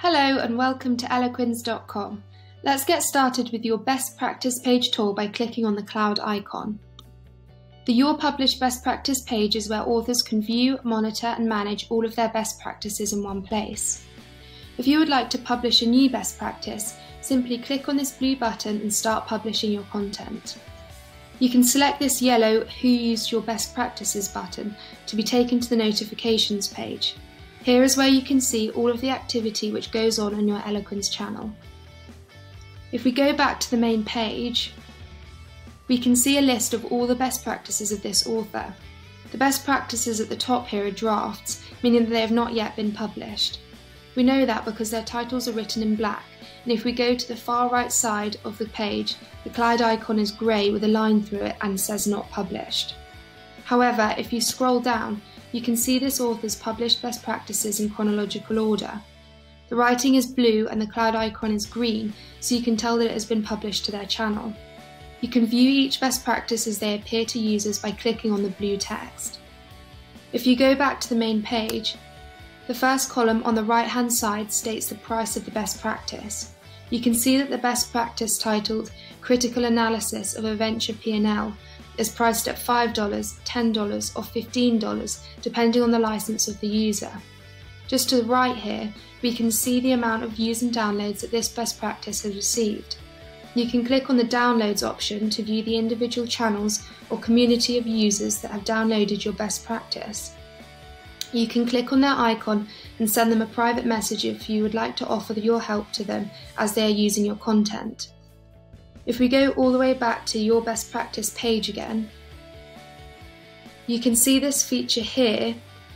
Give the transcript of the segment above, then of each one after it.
Hello and welcome to eloquens.com. Let's get started with your best practice page tool by clicking on the cloud icon. The Your Published Best Practice page is where authors can view, monitor and manage all of their best practices in one place. If you would like to publish a new best practice, simply click on this blue button and start publishing your content. You can select this yellow Who Used Your Best Practices button to be taken to the notifications page. Here is where you can see all of the activity which goes on your Eloquens channel. If we go back to the main page, we can see a list of all the best practices of this author. The best practices at the top here are drafts, meaning that they have not yet been published. We know that because their titles are written in black, and if we go to the far right side of the page, the cloud icon is grey with a line through it and says not published. However, if you scroll down, you can see this author's published best practices in chronological order. The writing is blue and the cloud icon is green, so you can tell that it has been published to their channel. You can view each best practice as they appear to users by clicking on the blue text. If you go back to the main page, the first column on the right hand side states the price of the best practice. You can see that the best practice titled Critical Analysis of a Venture P&L is priced at $5, $10 or $15 depending on the license of the user. Just to the right here, we can see the amount of views and downloads that this best practice has received. You can click on the downloads option to view the individual channels or community of users that have downloaded your best practice. You can click on their icon and send them a private message if you would like to offer your help to them as they are using your content. If we go all the way back to your best practice page again, you can see this feature here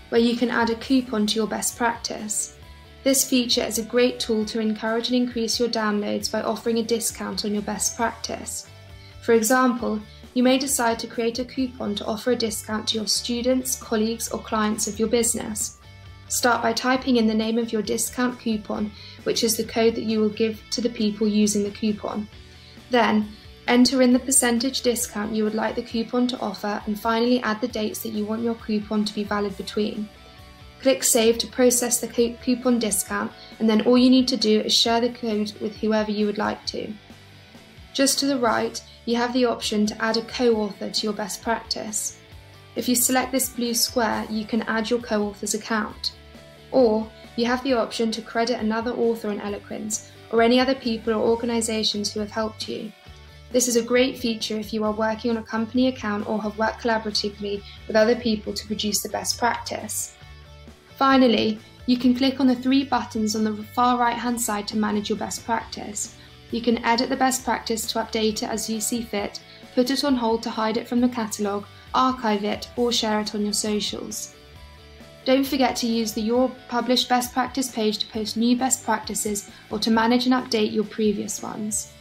where you can add a coupon to your best practice. This feature is a great tool to encourage and increase your downloads by offering a discount on your best practice. For example, you may decide to create a coupon to offer a discount to your students, colleagues or clients of your business. Start by typing in the name of your discount coupon, which is the code that you will give to the people using the coupon. Then, enter in the percentage discount you would like the coupon to offer and finally add the dates that you want your coupon to be valid between. Click Save to process the coupon discount, and then all you need to do is share the code with whoever you would like to. Just to the right, you have the option to add a co-author to your best practice. If you select this blue square, you can add your co-author's account. Or, you have the option to credit another author on Eloquens, or any other people or organisations who have helped you. This is a great feature if you are working on a company account or have worked collaboratively with other people to produce the best practice. Finally, you can click on the three buttons on the far right hand side to manage your best practice. You can edit the best practice to update it as you see fit, put it on hold to hide it from the catalogue, archive it or share it on your socials. Don't forget to use the Your Published Best Practice page to post new best practices or to manage and update your previous ones.